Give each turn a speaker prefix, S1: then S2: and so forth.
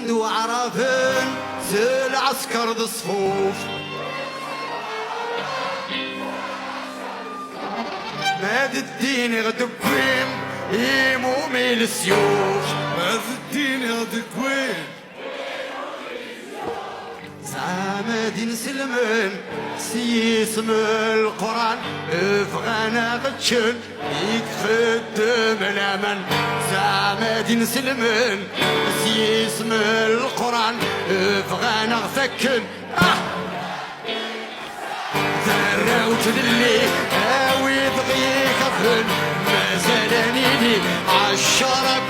S1: عنده عرفان زال عسكر ذا الصفوف ماد الدين غدبيم يمومي السيوف
S2: ماد الدين غدبيم
S1: زعما دين سلمان سيسم القرآن افغانا غتشن يكخدم الأمان زعما دين سلمان سيسم القرآن افغانا غفكن ذراوت اللي هاوي بغيك أفن مازالني لي عالشرب